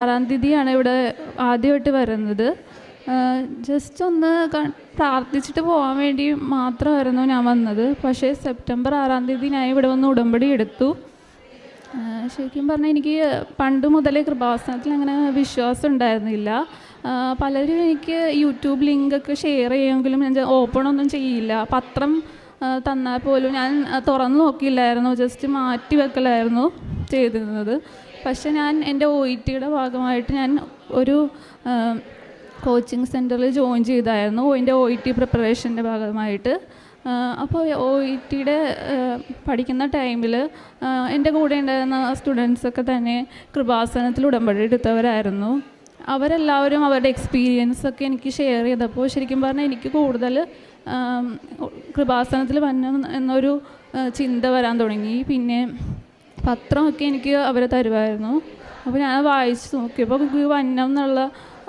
6-ാം തീയതിയാണ് ഇവിടെ ആദ്യമായിട്ട് വരുന്നത്. ജസ്റ്റ് ഒന്ന് പ്രാർത്ഥിച്ചിട്ട് പോകാൻ വേണ്ടി മാത്രമായിരുന്നു ഞാൻ വന്നത്. പക്ഷേ സെപ്റ്റംബർ 6-ാം തീയതി ഞാൻ ഇവിടെ വന്ന് ഉടമ്പടി എടുത്തു. ശരിക്കും പറഞ്ഞാൽ എനിക്ക് പണ്ട് മുതലേ കൃപാസനത്തിൽ അങ്ങനെ വിശ്വാസം ഉണ്ടായിരുന്നില്ല. പലരും എനിക്ക് യൂട്യൂബ് ലിങ്കൊക്കെ ഷെയർ ചെയ്യുമെങ്കിലും ഞാൻ ഓപ്പണൊന്നും ചെയ്യില്ല. പത്രം തന്നാൽ പോലും ഞാൻ തുറന്നു നോക്കിയില്ലായിരുന്നു, ജസ്റ്റ് മാറ്റി വെക്കലായിരുന്നു ചെയ്തിരുന്നത്. പക്ഷെ ഞാൻ എൻ്റെ OETയുടെ ഭാഗമായിട്ട് ഞാൻ ഒരു കോച്ചിങ് സെൻറ്ററിൽ ജോയിൻ ചെയ്തായിരുന്നു, എൻ്റെ OET പ്രിപ്പറേഷൻ്റെ ഭാഗമായിട്ട്. അപ്പോൾ OETയുടെ പഠിക്കുന്ന ടൈമിൽ എൻ്റെ കൂടെ ഉണ്ടായിരുന്ന സ്റ്റുഡൻസൊക്കെ തന്നെ കൃപാസനത്തിൽ ഉടമ്പടി എടുത്തവരായിരുന്നു. അവരെല്ലാവരും അവരുടെ എക്സ്പീരിയൻസൊക്കെ എനിക്ക് ഷെയർ ചെയ്തപ്പോൾ ശരിക്കും പറഞ്ഞാൽ എനിക്ക് കൂടുതൽ കൃപാസനത്തിൽ വരണം എന്നൊരു ചിന്ത വരാൻ തുടങ്ങി. പിന്നെ പത്രമൊക്കെ എനിക്ക് അവർ തരുമായിരുന്നു. അപ്പോൾ ഞാൻ വായിച്ച് നോക്കിയപ്പോൾ എനിക്ക് വന്നം എന്നുള്ള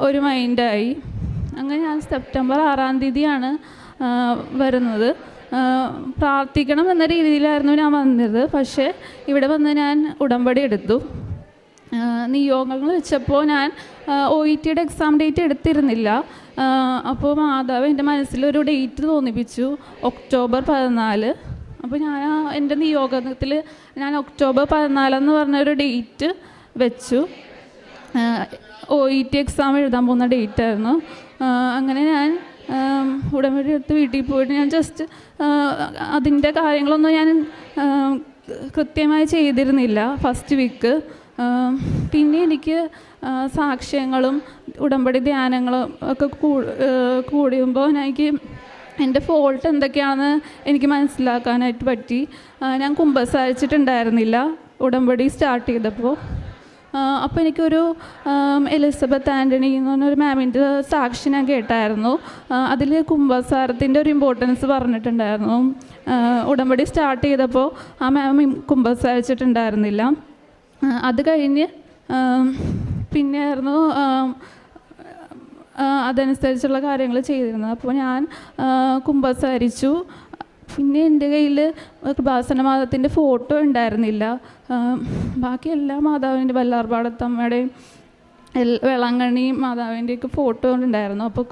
ഒരു മൈൻഡായി. അങ്ങനെ ഞാൻ സെപ്റ്റംബർ 6-ാം തീയതിയാണ് വരുന്നത്. പ്രാർത്ഥിക്കണം എന്ന രീതിയിലായിരുന്നു ഞാൻ വന്നത്. പക്ഷേ ഇവിടെ വന്ന് ഞാൻ ഉടമ്പടി എടുത്തു. നിയോഗങ്ങൾ വെച്ചപ്പോൾ ഞാൻ OETയുടെ എക്സാം ഡേറ്റ് എടുത്തിരുന്നില്ല. അപ്പോൾ മാതാവ് എൻ്റെ മനസ്സിലൊരു ഡേറ്റ് തോന്നിപ്പിച്ചു, ഒക്ടോബർ 14. അപ്പോൾ ഞാൻ എൻ്റെ നിയോഗത്തിൽ ഞാൻ ഒക്ടോബർ 14 എന്ന് പറഞ്ഞൊരു ഡേറ്റ് വെച്ചു. OET എക്സാം എഴുതാൻ പോകുന്ന ഡേറ്റായിരുന്നു. അങ്ങനെ ഞാൻ ഉടമ്പടി എടുത്ത് വീട്ടിൽ പോയിട്ട് ഞാൻ ജസ്റ്റ് അതിൻ്റെ കാര്യങ്ങളൊന്നും ഞാൻ കൃത്യമായി ചെയ്തിരുന്നില്ല ഫസ്റ്റ് വീക്ക്. പിന്നെ എനിക്ക് സാക്ഷ്യങ്ങളും ഉടമ്പടി ധ്യാനങ്ങളും ഒക്കെ കൂടുമ്പോൾ എനിക്ക് എൻ്റെ ഫോൾട്ട് എന്തൊക്കെയാണെന്ന് എനിക്ക് മനസ്സിലാക്കാനായിട്ട് പറ്റി. ഞാൻ കുമ്പസാരിച്ചിട്ടുണ്ടായിരുന്നില്ല ഉടമ്പടി സ്റ്റാർട്ട് ചെയ്തപ്പോൾ. അപ്പോൾ എനിക്കൊരു എലിസബത്ത് ആൻ്റണി എന്ന് പറഞ്ഞൊരു മാമിൻ്റെ സാക്ഷി ഞാൻ കേട്ടായിരുന്നു. അതിൽ കുമ്പസാരത്തിൻ്റെ ഒരു ഇമ്പോർട്ടൻസ് പറഞ്ഞിട്ടുണ്ടായിരുന്നു. ഉടമ്പടി സ്റ്റാർട്ട് ചെയ്തപ്പോൾ ആ മാം കുമ്പസാരിച്ചിട്ടുണ്ടായിരുന്നില്ല. അത് കഴിഞ്ഞ് പിന്നെ ആയിരുന്നു അതനുസരിച്ചുള്ള കാര്യങ്ങൾ ചെയ്തിരുന്നത്. അപ്പോൾ ഞാൻ കുമ്പസാരിച്ചു. പിന്നെ എൻ്റെ കയ്യിൽ കൃപാസന മാതാവിൻ്റെ ഫോട്ടോ ഉണ്ടായിരുന്നില്ല. ബാക്കി എല്ലാ മാതാവിൻ്റെ വല്ലാർപാടത്തമ്മയുടെയും വേളാങ്കണ്ണി മാതാവിൻ്റെയൊക്കെ ഫോട്ടോ ഉണ്ടായിരുന്നു. അപ്പോൾ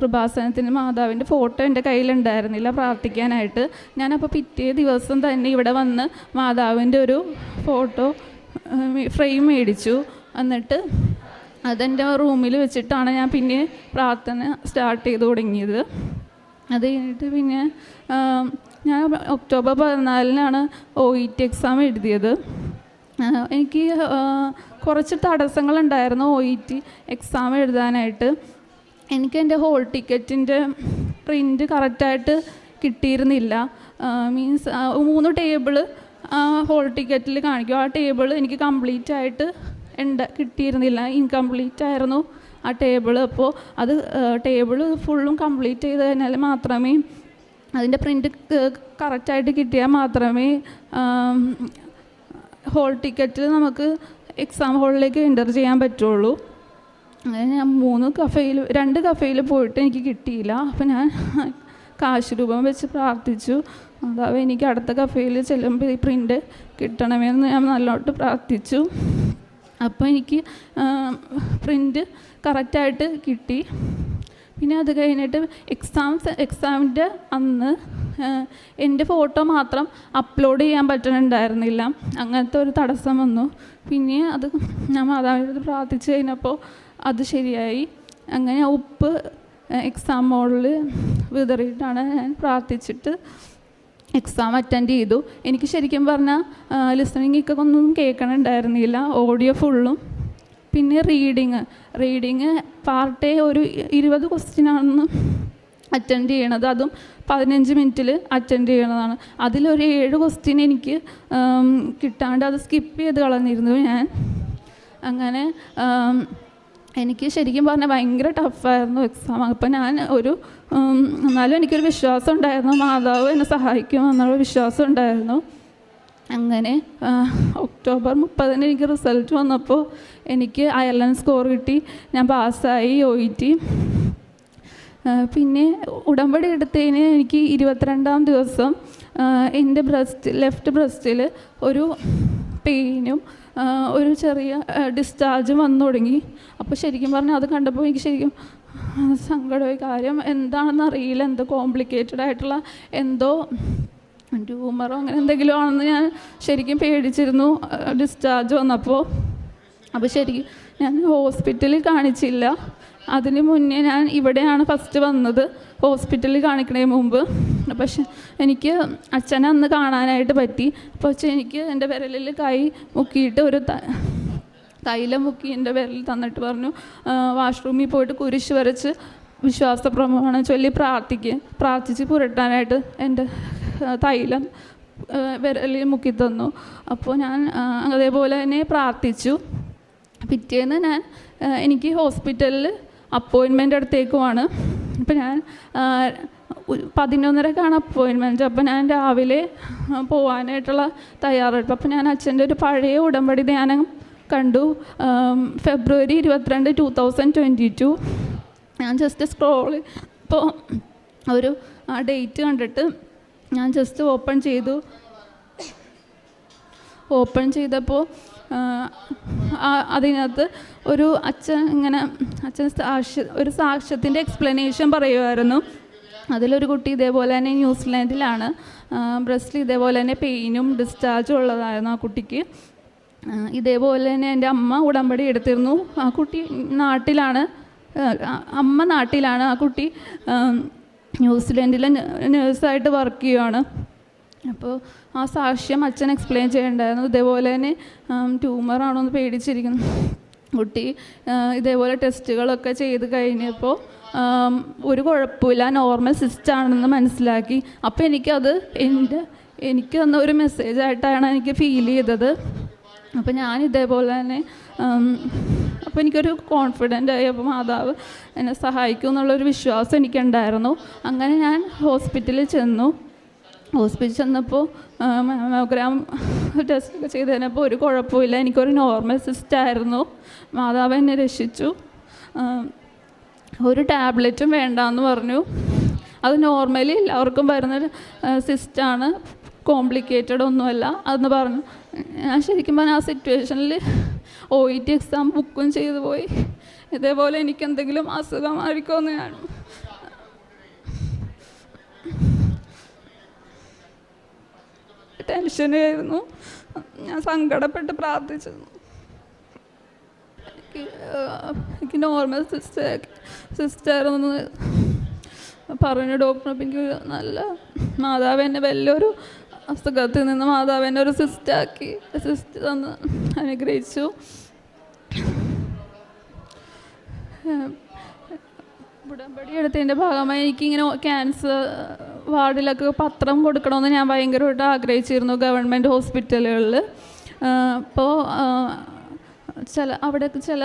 കൃപാസനത്തിൻ്റെ മാതാവിൻ്റെ ഫോട്ടോ എൻ്റെ കയ്യിലുണ്ടായിരുന്നില്ല പ്രാർത്ഥിക്കാനായിട്ട്. ഞാനപ്പോൾ പിറ്റേ ദിവസം തന്നെ ഇവിടെ വന്ന് മാതാവിൻ്റെ ഒരു ഫോട്ടോ ഫ്രെയിം മേടിച്ചു. എന്നിട്ട് അതെൻ്റെ റൂമിൽ വെച്ചിട്ടാണ് ഞാൻ പിന്നെ പ്രാർത്ഥന സ്റ്റാർട്ട് ചെയ്ത് തുടങ്ങിയത്. അത് കഴിഞ്ഞിട്ട് പിന്നെ ഞാൻ ഒക്ടോബർ 14 OET എക്സാം എഴുതിയത്. എനിക്ക് കുറച്ച് തടസ്സങ്ങളുണ്ടായിരുന്നു OET എക്സാം എഴുതാനായിട്ട്. എനിക്ക് എൻ്റെ ഹോൾ ടിക്കറ്റിൻ്റെ പ്രിൻ്റ് കറക്റ്റായിട്ട് കിട്ടിയിരുന്നില്ല. മീൻസ് 3 ടേബിള് ഹോൾ ടിക്കറ്റിൽ കാണിക്കും. ആ ടേബിൾ എനിക്ക് കംപ്ലീറ്റ് ആയിട്ട് കിട്ടിയിരുന്നില്ല, ഇൻകംപ്ലീറ്റ് ആയിരുന്നു ആ ടേബിൾ. അപ്പോൾ അത് ടേബിൾ ഫുള്ളും കംപ്ലീറ്റ് ചെയ്ത് കഴിഞ്ഞാൽ മാത്രമേ അതിൻ്റെ പ്രിൻ്റ് കറക്റ്റായിട്ട് കിട്ടിയാൽ മാത്രമേ ഹോൾ ടിക്കറ്റിൽ നമുക്ക് എക്സാം ഹോളിലേക്ക് എൻ്റർ ചെയ്യാൻ പറ്റുള്ളൂ. അങ്ങനെ ഞാൻ 2 കഫേയിൽ പോയിട്ട് എനിക്ക് കിട്ടിയില്ല. അപ്പോൾ ഞാൻ കാശ് രൂപം വെച്ച് പ്രാർത്ഥിച്ചു, അതാവ് എനിക്ക് അടുത്ത കഫേയിൽ ചെല്ലുമ്പോൾ ഈ പ്രിൻ്റ് കിട്ടണമെന്ന് ഞാൻ നല്ലോട്ട് പ്രാർത്ഥിച്ചു. അപ്പോൾ എനിക്ക് പ്രിൻ്റ് കറക്റ്റായിട്ട് കിട്ടി. പിന്നെ അത് കഴിഞ്ഞിട്ട് എക്സാമിൻ്റെ അന്ന് എൻ്റെ ഫോട്ടോ മാത്രം അപ്ലോഡ് ചെയ്യാൻ പറ്റുന്നുണ്ടായിരുന്നില്ല. അങ്ങനത്തെ ഒരു തടസ്സം വന്നു. പിന്നെ അത് ഞാൻ മാതാവിനോട് പ്രാർത്ഥിച്ച് കഴിഞ്ഞപ്പോൾ അത് ശരിയായി. അങ്ങനെ ഉപ്പ് എക്സാം മോളിൽ വിതറിയിട്ടാണ് ഞാൻ പ്രാർത്ഥിച്ചിട്ട് എക്സാം അറ്റൻഡ് ചെയ്തു. എനിക്ക് ശരിക്കും പറഞ്ഞാൽ ലിസണിങ്ങൊക്കെ ഒന്നും കേൾക്കണുണ്ടായിരുന്നില്ല, ഓഡിയോ ഫുള്ളും. പിന്നെ റീഡിങ് പാർട്ട് A ഒരു 20 ക്വസ്റ്റ്യനാണെന്ന് അറ്റൻഡ് ചെയ്യണത്. അതും 15 മിനിറ്റിൽ അറ്റൻഡ് ചെയ്യണതാണ്. അതിലൊരു 7 ക്വസ്റ്റ്യൻ എനിക്ക് കിട്ടാണ്ട് അത് സ്കിപ്പ് ചെയ്ത് കളഞ്ഞിരുന്നു ഞാൻ. അങ്ങനെ എനിക്ക് ശരിക്കും പറഞ്ഞാൽ ഭയങ്കര ടഫായിരുന്നു എക്സാം. അപ്പം ഞാൻ എന്നാലും എനിക്കൊരു വിശ്വാസം ഉണ്ടായിരുന്നു, മാതാവ് എന്നെ സഹായിക്കുമെന്നുള്ള വിശ്വാസം ഉണ്ടായിരുന്നു. അങ്ങനെ ഒക്ടോബർ 30 എനിക്ക് റിസൾട്ട് വന്നപ്പോൾ എനിക്ക് അയർലൻഡ് സ്കോർ കിട്ടി, ഞാൻ പാസ്സായി OET. പിന്നെ ഉടമ്പടി എടുത്തതിന് എനിക്ക് 22-ാം ദിവസം എൻ്റെ ലെഫ്റ്റ് ബ്രസ്റ്റിൽ ഒരു പെയിനും ഒരു ചെറിയ ഡിസ്ചാർജ് വന്നു തുടങ്ങി. അപ്പോൾ ശരിക്കും പറഞ്ഞാൽ അത് കണ്ടപ്പോൾ എനിക്ക് ശരിക്കും സങ്കടമായി. കാര്യം എന്താണെന്ന് അറിയില്ല, എന്തോ കോംപ്ലിക്കേറ്റഡ് ആയിട്ടുള്ള എന്തോ ട്യൂമറോ അങ്ങനെ എന്തെങ്കിലും ആണെന്ന് ഞാൻ ശരിക്കും പേടിച്ചിരുന്നു ഡിസ്ചാർജ് വന്നപ്പോൾ. അപ്പോൾ ശരിക്കും ഞാൻ ഹോസ്പിറ്റലിൽ കാണിച്ചില്ല. അതിന് മുന്നേ ഞാൻ ഇവിടെയാണ് ഫസ്റ്റ് വന്നത്, ഹോസ്പിറ്റലിൽ കാണിക്കണേ മുമ്പ്. പക്ഷെ എനിക്ക് അച്ഛനെ അന്ന് കാണാനായിട്ട് പറ്റി. പക്ഷേ എനിക്ക് എൻ്റെ വിരലിൽ കൈ മുക്കിയിട്ട് ഒരു തൈലം മുക്കി എൻ്റെ വിരലിൽ തന്നിട്ട് പറഞ്ഞു വാഷ്റൂമിൽ പോയിട്ട് കുരിശ് വരച്ച് വിശ്വാസ പ്രമാണം ചൊല്ലി പ്രാർത്ഥിച്ച് പുരട്ടാനായിട്ട് എൻ്റെ തൈലം വിരലിൽ മുക്കി തന്നു. അപ്പോൾ ഞാൻ അതേപോലെ തന്നെ പ്രാർത്ഥിച്ചു. പിറ്റേന്ന് എനിക്ക് ഹോസ്പിറ്റലിൽ അപ്പോയിൻമെൻ്റ് അടുത്തേക്കുമാണ്. അപ്പോൾ ഞാൻ 11:30ക്കാണ് അപ്പോയിൻമെൻറ്റ്. അപ്പോൾ ഞാൻ രാവിലെ പോകാനായിട്ടുള്ള തയ്യാറെടുപ്പ്. അപ്പോൾ ഞാൻ അച്ഛൻ്റെ ഒരു പഴയ ഉടമ്പടി ധ്യാനം കണ്ടു. ഫെബ്രുവരി 22, 2022. ഞാൻ ജസ്റ്റ് സ്ക്രോൾ ഇപ്പോൾ ഒരു ഡേറ്റ് കണ്ടിട്ട് ഞാൻ ജസ്റ്റ് ഓപ്പൺ ചെയ്തപ്പോൾ അതിനകത്ത് ഒരു അച്ഛൻ ഒരു സാക്ഷ്യത്തിൻ്റെ എക്സ്പ്ലനേഷൻ പറയുമായിരുന്നു. അതിലൊരു കുട്ടി ഇതേപോലെ തന്നെ ന്യൂസിലാൻഡിലാണ്, ബ്രസ്റ്റിൽ ഇതേപോലെ തന്നെ പെയിനും ഡിസ്ചാർജും ഉള്ളതായിരുന്നു ആ കുട്ടിക്ക്. ഇതേപോലെ തന്നെ എൻ്റെ അമ്മ ഉടമ്പടി എടുത്തിരുന്നു. ആ കുട്ടി അമ്മ നാട്ടിലാണ്, ആ കുട്ടി ന്യൂസിലാൻഡിൽ നേഴ്സായിട്ട് വർക്ക് ചെയ്യുകയാണ്. അപ്പോൾ ആ സാക്ഷ്യം അച്ഛൻ എക്സ്പ്ലെയിൻ ചെയ്യണ്ടായിരുന്നു. ഇതേപോലെ തന്നെ ട്യൂമറാണോ എന്ന് പേടിച്ചിരിക്കുന്നു കുട്ടി. ഇതേപോലെ ടെസ്റ്റുകളൊക്കെ ചെയ്ത് കഴിഞ്ഞപ്പോൾ ഒരു കുഴപ്പമില്ല, നോർമൽ സിസ്റ്റാണെന്ന് മനസ്സിലാക്കി. അപ്പോൾ എനിക്ക് തന്ന ഒരു മെസ്സേജായിട്ടാണ് എനിക്ക് ഫീൽ ചെയ്തത്. അപ്പോൾ ഞാൻ ഇതേപോലെ തന്നെ അപ്പോൾ എനിക്കൊരു കോൺഫിഡൻ്റ് ആയി. അപ്പോൾ മാതാവ് എന്നെ സഹായിക്കും എന്നുള്ളൊരു വിശ്വാസം എനിക്കുണ്ടായിരുന്നു. അങ്ങനെ ഞാൻ ഹോസ്പിറ്റലിൽ ചെന്നപ്പോൾ മാമോഗ്രാം ടെസ്റ്റൊക്കെ ചെയ്ത് കഴിഞ്ഞപ്പോൾ ഒരു കുഴപ്പമില്ല, എനിക്കൊരു നോർമൽ സിസ്റ്റായിരുന്നു. മാതാവ് എന്നെ രക്ഷിച്ചു. ഒരു ടാബ്ലറ്റും വേണ്ടാന്ന് പറഞ്ഞു. അത് നോർമലി എല്ലാവർക്കും വരുന്നൊരു സിസ്റ്റാണ്, കോംപ്ലിക്കേറ്റഡ് ഒന്നുമല്ല അതെന്ന് പറഞ്ഞു. ഞാൻ ശരിക്കും പറഞ്ഞാൽ ആ സിറ്റുവേഷനിൽ OET എക്സാം ബുക്കും ചെയ്തു പോയി. ഇതേപോലെ എനിക്കെന്തെങ്കിലും അസുഖമായിരിക്കുമെന്ന് ഞാൻ ടെൻഷനായിരുന്നു. ഞാൻ സങ്കടപ്പെട്ട് പ്രാർത്ഥിച്ചിരുന്നു. എനിക്ക് നോർമൽ സിസ്റ്ററായിരുന്നു പറഞ്ഞു ഡോക്ടർ. അപ്പം എനിക്ക് നല്ല മാതാവ് എന്നെ വലിയൊരു അസുഖത്തിൽ നിന്ന് മാതാവ് എന്നെ ഒരു സിസ്റ്റ് തന്ന് അനുഗ്രഹിച്ചു. ഉടമ്പടി എടുത്തതിൻ്റെ ഭാഗമായി എനിക്കിങ്ങനെ ക്യാൻസർ വാർഡിലൊക്കെ പത്രം കൊടുക്കണമെന്ന് ഞാൻ ഭയങ്കരമായിട്ട് ആഗ്രഹിച്ചിരുന്നു ഗവൺമെൻറ് ഹോസ്പിറ്റലുകളിൽ. അപ്പോൾ അവിടെയൊക്കെ ചില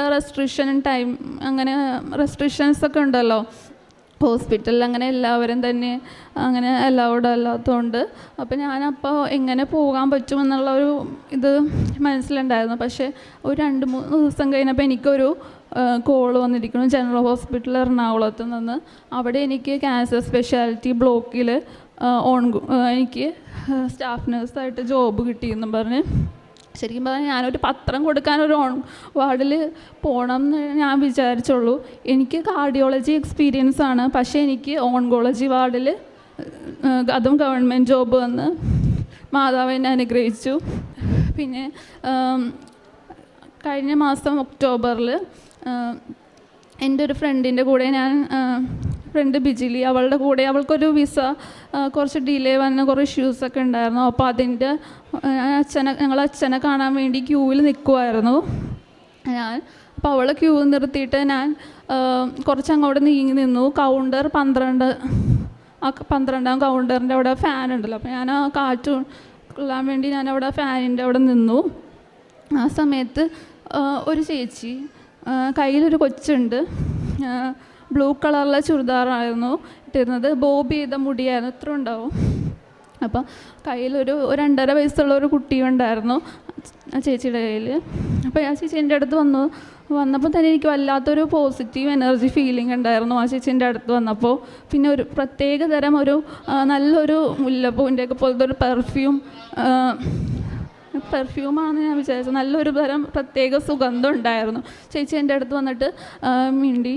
അങ്ങനെ റെസ്ട്രിക്ഷൻസൊക്കെ ഉണ്ടല്ലോ ഹോസ്പിറ്റലിൽ, അങ്ങനെ എല്ലാവരും തന്നെ അങ്ങനെ അലൗഡ് അല്ലാത്തതുകൊണ്ട്. അപ്പോൾ ഞാനപ്പോൾ എങ്ങനെ പോകാൻ പറ്റുമെന്നുള്ളൊരു ഇത് മനസ്സിലുണ്ടായിരുന്നു. പക്ഷേ ഒരു 2-3 ദിവസം കഴിഞ്ഞപ്പോൾ എനിക്കൊരു കോള് വന്നിരിക്കുന്നു ജനറൽ ഹോസ്പിറ്റൽ എറണാകുളത്ത് നിന്ന്. അവിടെ എനിക്ക് ക്യാൻസർ സ്പെഷ്യാലിറ്റി ബ്ലോക്കിൽ എനിക്ക് സ്റ്റാഫ് നേഴ്സായിട്ട് ജോബ് കിട്ടിയെന്നും പറഞ്ഞ്. ശരിക്കും പറഞ്ഞാൽ ഞാനൊരു പത്രം കൊടുക്കാനൊരു വാർഡിൽ പോകണം എന്ന് ഞാൻ വിചാരിച്ചുള്ളൂ. എനിക്ക് കാർഡിയോളജി എക്സ്പീരിയൻസ് ആണ്, പക്ഷേ എനിക്ക് ഓൺകോളജി വാർഡിൽ അതും ഗവൺമെൻറ് ജോബ് വന്ന് മാതാവ് എന്നെ അനുഗ്രഹിച്ചു. പിന്നെ കഴിഞ്ഞ മാസം ഒക്ടോബറിൽ എൻ്റെ ഒരു ഫ്രണ്ടിൻ്റെ കൂടെ ഫ്രണ്ട് ബിജിലി, അവളുടെ കൂടെ അവൾക്കൊരു വിസ കുറച്ച് ഡിലേ വന്ന കുറേ ഇഷ്യൂസൊക്കെ ഉണ്ടായിരുന്നു. അപ്പോൾ അതിൻ്റെ ഞങ്ങൾ അച്ഛനെ കാണാൻ വേണ്ടി ക്യൂവിൽ നിൽക്കുമായിരുന്നു അപ്പോൾ അവളെ ക്യൂ നിർത്തിയിട്ട് ഞാൻ കുറച്ചങ്ങോട്ട് നീങ്ങി നിന്നു. കൗണ്ടർ 12-ാം കൗണ്ടറിൻ്റെ അവിടെ ഫാൻ ഉണ്ടല്ലോ, അപ്പോൾ ഞാൻ ആ കാറ്റ് കൊള്ളാൻ വേണ്ടി ഞാൻ അവിടെ ഫാനിൻ്റെ അവിടെ നിന്നു. ആ സമയത്ത് ഒരു ചേച്ചി കയ്യിലൊരു കൊച്ചുണ്ട്, ബ്ലൂ കളറിലെ ചുരിദാറായിരുന്നു ഇട്ടിരുന്നത്, ബോബ് ചെയ്ത മുടിയായിരുന്നു, ഇത്ര ഉണ്ടാവും. അപ്പം കയ്യിലൊരു 2.5 വയസ്സുള്ള ഒരു കുട്ടിയുണ്ടായിരുന്നു ആ ചേച്ചിയുടെ കയ്യിൽ. അപ്പോൾ ആ ചേച്ചി എൻ്റെ അടുത്ത് വന്നപ്പോൾ തന്നെ എനിക്ക് വല്ലാത്തൊരു പോസിറ്റീവ് എനർജി ഫീലിംഗ് ഉണ്ടായിരുന്നു ആ ചേച്ചീൻ്റെ അടുത്ത് വന്നപ്പോൾ. പിന്നെ ഒരു പ്രത്യേക തരം നല്ലൊരു മുല്ലപ്പൂവിൻ്റെയൊക്കെ പോലത്തെ ഒരു പെർഫ്യൂം പെർഫ്യൂമാണെന്ന് ഞാൻ വിചാരിച്ചു. നല്ലൊരു തരം പ്രത്യേക സുഗന്ധം ഉണ്ടായിരുന്നു. ചേച്ചി എൻ്റെ അടുത്ത് വന്നിട്ട് മിണ്ടി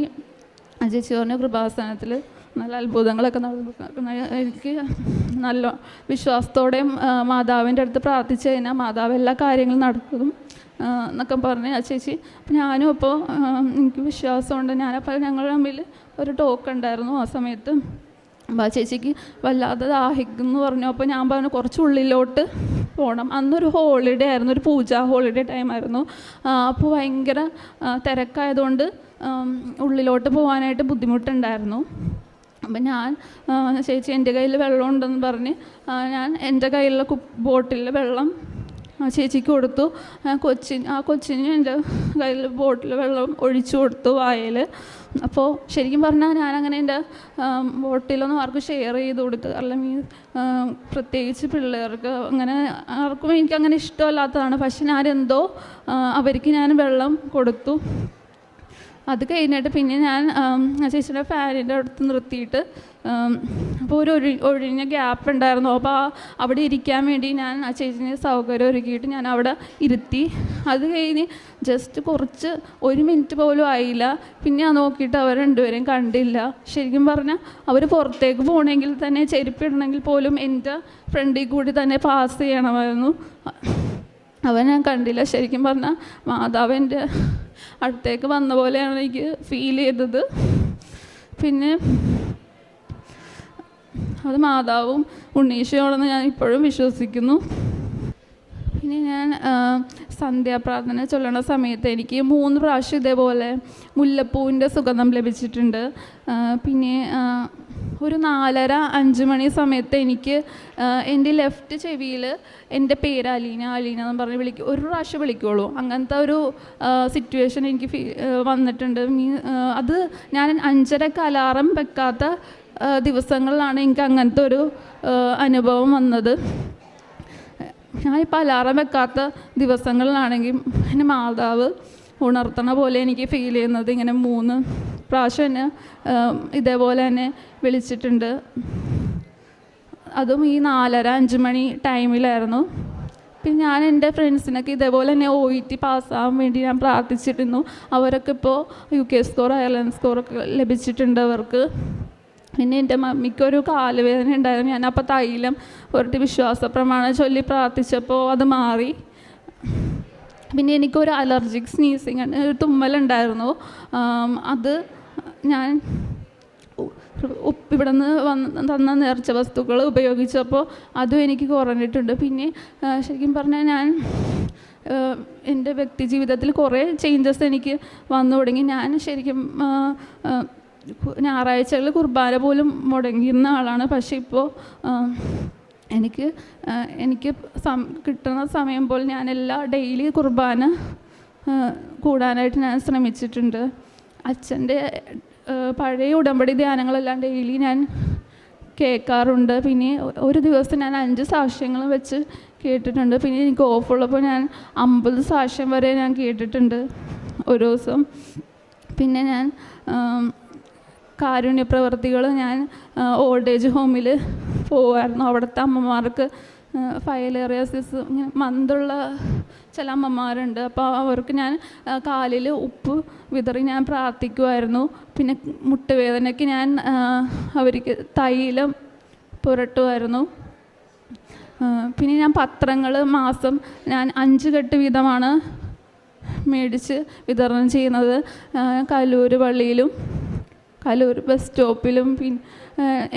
ചേച്ചി പറഞ്ഞ കൃപാസനത്തിൽ നല്ല അത്ഭുതങ്ങളൊക്കെ നടന്നു. എനിക്ക് നല്ല വിശ്വാസത്തോടെയും മാതാവിൻ്റെ അടുത്ത് പ്രാർത്ഥിച്ചു കഴിഞ്ഞാൽ മാതാവ് എല്ലാ കാര്യങ്ങളും നടക്കും എന്നൊക്കെ പറഞ്ഞ് ആ ചേച്ചി. ഞാനും അപ്പോൾ എനിക്ക് വിശ്വാസമുണ്ട്. ഞാനപ്പോൾ ഞങ്ങൾ തമ്മിൽ ഒരു ടോക്ക് ഉണ്ടായിരുന്നു ആ സമയത്ത്. അപ്പോൾ ആ ചേച്ചിക്ക് വല്ലാതെ ദാഹിക്കുന്നു പറഞ്ഞു. അപ്പോൾ ഞാൻ പറഞ്ഞു കുറച്ച് ഉള്ളിലോട്ട് പോകണം. അന്നൊരു ഹോളിഡേ ആയിരുന്നു, ഒരു പൂജാ ഹോളിഡേ ടൈമായിരുന്നു. അപ്പോൾ ഭയങ്കര തിരക്കായതുകൊണ്ട് ഉള്ളിലോട്ട് പോകാനായിട്ട് ബുദ്ധിമുട്ടുണ്ടായിരുന്നു. അപ്പം ഞാൻ ചേച്ചി എൻ്റെ കയ്യിൽ വെള്ളം ഉണ്ടെന്ന് പറഞ്ഞ് ഞാൻ എൻ്റെ കയ്യിലുള്ള ബോട്ടിൽ വെള്ളം ചേച്ചിക്ക് കൊടുത്തു. കൊച്ചിന് എൻ്റെ കയ്യിൽ ബോട്ടിൽ വെള്ളം ഒഴിച്ചു കൊടുത്തു വായിൽ. അപ്പോൾ ശരിക്കും പറഞ്ഞാൽ ഞാനങ്ങനെ എൻ്റെ ബോട്ടിലൊന്നും ആർക്കും ഷെയർ ചെയ്ത് കൊടുക്കുക, അല്ലെങ്കിൽ പ്രത്യേകിച്ച് പിള്ളേർക്ക് അങ്ങനെ ആർക്കും എനിക്കങ്ങനെ ഇഷ്ടമല്ലാത്തതാണ്. പക്ഷെ ഞാനെന്തോ അവർക്ക് ഞാൻ വെള്ളം കൊടുത്തു. അത് കഴിഞ്ഞിട്ട് പിന്നെ ഞാൻ ചേച്ചിയുടെ ഫാനിൻ്റെ അടുത്ത് നിർത്തിയിട്ട് അപ്പോൾ ഒരു ഒഴിഞ്ഞ ഗ്യാപ്പ് ഉണ്ടായിരുന്നു. അപ്പോൾ അവിടെ ഇരിക്കാൻ വേണ്ടി ഞാൻ ആ ചേച്ചിനെ സൗകര്യം ഒരുക്കിയിട്ട് ഞാൻ അവിടെ ഇരുത്തി. അത് കഴിഞ്ഞ് ജസ്റ്റ് കുറച്ച് 1 മിനിറ്റ് പോലും ആയില്ല. പിന്നെ ഞാൻ നോക്കിയിട്ട് അവർ രണ്ടുപേരെയും കണ്ടില്ല. ശരിക്കും പറഞ്ഞാൽ അവർ പുറത്തേക്ക് പോകണമെങ്കിൽ തന്നെ ചെരുപ്പിടണമെങ്കിൽ പോലും എൻ്റെ ഫ്രണ്ടിൽ കൂടി തന്നെ പാസ് ചെയ്യണമായിരുന്നു. അവൻ ഞാൻ കണ്ടില്ല. ശരിക്കും പറഞ്ഞാൽ മാതാവ് എൻ്റെ അടുത്തേക്ക് വന്ന പോലെയാണ് എനിക്ക് ഫീൽ ചെയ്തത്. പിന്നെ അത് മാതാവും ഉണ്ണീശോയാണെന്ന് ഞാൻ ഇപ്പോഴും വിശ്വസിക്കുന്നു. പിന്നെ ഞാൻ സന്ധ്യാപ്രാർത്ഥന ചൊല്ലണ സമയത്ത് എനിക്ക് 3 പ്രാവശ്യം ഇതേപോലെ മുല്ലപ്പൂവിൻ്റെ സുഗന്ധം ലഭിച്ചിട്ടുണ്ട്. പിന്നെ ഒരു 4:30-5 മണി സമയത്ത് എനിക്ക് എൻ്റെ ലെഫ്റ്റ് ചെവിയിൽ എൻ്റെ പേര് അലീന എന്ന് പറഞ്ഞ് വിളിക്കും. ഒരു പ്രാവശ്യം വിളിക്കുള്ളൂ. അങ്ങനത്തെ ഒരു സിറ്റുവേഷൻ എനിക്ക് വന്നിട്ടുണ്ട്. അത് ഞാൻ 5:30 അലാറം വെക്കാത്ത ദിവസങ്ങളിലാണ് എനിക്ക് അങ്ങനത്തെ ഒരു അനുഭവം വന്നത്. ഞാനിപ്പോൾ അലാറം വെക്കാത്ത ദിവസങ്ങളിലാണെങ്കിൽ എന്നെ മാതാവ് ഉണർത്തണ പോലെ എനിക്ക് ഫീൽ ചെയ്യുന്നത്. ഇങ്ങനെ 3 പ്രാവശ്യം എന്നെ ഇതേപോലെ തന്നെ വിളിച്ചിട്ടുണ്ട്. അതും ഈ 4:30-5 മണി ടൈമിലായിരുന്നു. പിന്നെ ഞാൻ എൻ്റെ ഫ്രണ്ട്സിനൊക്കെ ഇതേപോലെ തന്നെ OET പാസ്സാകാൻ വേണ്ടി ഞാൻ പ്രാർത്ഥിച്ചിരുന്നു. അവരൊക്കെ ഇപ്പോൾ UK സ്കോർ, അയർലൻഡ് സ്കോറൊക്കെ ലഭിച്ചിട്ടുണ്ട് അവർക്ക്. പിന്നെ എൻ്റെ മമ്മിക്കൊരു കാലുവേദന ഉണ്ടായിരുന്നു. ഞാനപ്പോൾ തൈലം പുരട്ടി വിശ്വാസ പ്രമാണം ചൊല്ലി പ്രാർത്ഥിച്ചപ്പോൾ അത് മാറി. പിന്നെ എനിക്കൊരു അലർജിക് സ്നീസിങ്, ഒരു തുമ്മലുണ്ടായിരുന്നു. അത് ഞാൻ ഇവിടെ നിന്ന് തന്ന നേർച്ച വസ്തുക്കൾ ഉപയോഗിച്ചപ്പോൾ അതും എനിക്ക് കുറഞ്ഞിട്ടുണ്ട്. പിന്നെ ശരിക്കും പറഞ്ഞാൽ ഞാൻ എൻ്റെ വ്യക്തി ജീവിതത്തിൽ കുറേ ചേഞ്ചസ് എനിക്ക് വന്നു തുടങ്ങി. ഞാൻ ശരിക്കും ഞായറാഴ്ചകളിൽ കുർബാന പോലും മുടങ്ങിയിരുന്ന ആളാണ്. പക്ഷേ ഇപ്പോൾ എനിക്ക് കിട്ടുന്ന സമയം പോലെ ഞാൻ ഡെയിലി കുർബാന കൂടാനായിട്ട് ഞാൻ ശ്രമിച്ചിട്ടുണ്ട്. അച്ഛൻ്റെ പഴയ ഉടമ്പടി ധ്യാനങ്ങളെല്ലാം ഡെയിലി ഞാൻ കേൾക്കാറുണ്ട്. പിന്നെ ഒരു ദിവസം ഞാൻ 5 സാക്ഷ്യങ്ങൾ വെച്ച് കേട്ടിട്ടുണ്ട്. പിന്നെ എനിക്ക് ഓഫുള്ളപ്പോൾ ഞാൻ 50 സാക്ഷ്യം വരെ ഞാൻ കേട്ടിട്ടുണ്ട് ഒരു ദിവസം. പിന്നെ ഞാൻ കാരുണ്യ പ്രവർത്തികൾ ഞാൻ ഓൾഡ് ഏജ് ഹോമിൽ പോകുമായിരുന്നു. അവിടുത്തെ അമ്മമാർക്ക് ഫൈലേറിയാസിസ് ഇങ്ങനെ മന്തുള്ള ചില അമ്മമാരുണ്ട്. അപ്പോൾ അവർക്ക് ഞാൻ കാലിൽ ഉപ്പ് വിതറി ഞാൻ പ്രാർത്ഥിക്കുമായിരുന്നു. പിന്നെ മുട്ടുവേദനയ്ക്ക് ഞാൻ അവർക്ക് തൈലം പുരട്ടുമായിരുന്നു. പിന്നെ ഞാൻ പത്രങ്ങൾ മാസം ഞാൻ 5 കെട്ട് വീതമാണ് മേടിച്ച് വിതരണം ചെയ്യുന്നത്. കലൂർ പള്ളിയിലും കലൂർ ബസ് സ്റ്റോപ്പിലും. പിന്നെ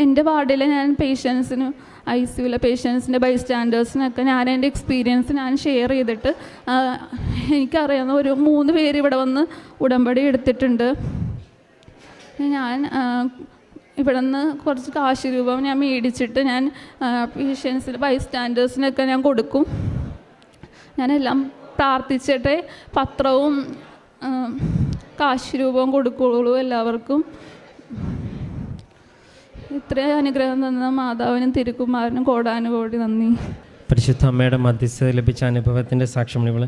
എൻ്റെ വാർഡിൽ ഞാൻ പേഷ്യൻസിന് ICUവിലെ പേഷ്യൻസിൻ്റെ ബൈസ്റ്റാൻഡേഴ്സിനൊക്കെ ഞാൻ എൻ്റെ എക്സ്പീരിയൻസ് ഞാൻ ഷെയർ ചെയ്തിട്ട് എനിക്കറിയാവുന്ന ഒരു 3 പേര് ഇവിടെ വന്ന് ഉടമ്പടി എടുത്തിട്ടുണ്ട്. ഞാൻ ഇവിടെ നിന്ന് കുറച്ച് കാശ് രൂപ ഞാൻ മേടിച്ചിട്ട് ഞാൻ പേഷ്യൻസിൻ്റെ ബൈസ്റ്റാൻഡേഴ്സിനൊക്കെ ഞാൻ കൊടുക്കും. ഞാനെല്ലാം പ്രാർത്ഥിച്ചിട്ടേ പത്രവും കാശ് രൂപവും കൊടുക്കുകയുള്ളൂ എല്ലാവർക്കും. ഇത്രയും അനുഗ്രഹം തന്ന മാതാവിനും തിരുക്കുമാരനും കോടാനുകോടി നന്ദി. പരിശുദ്ധ അമ്മയുടെ മധ്യസ്ഥത ലഭിച്ച അനുഭവത്തിൻ്റെ സാക്ഷ്യമാണ് ഇവൾ.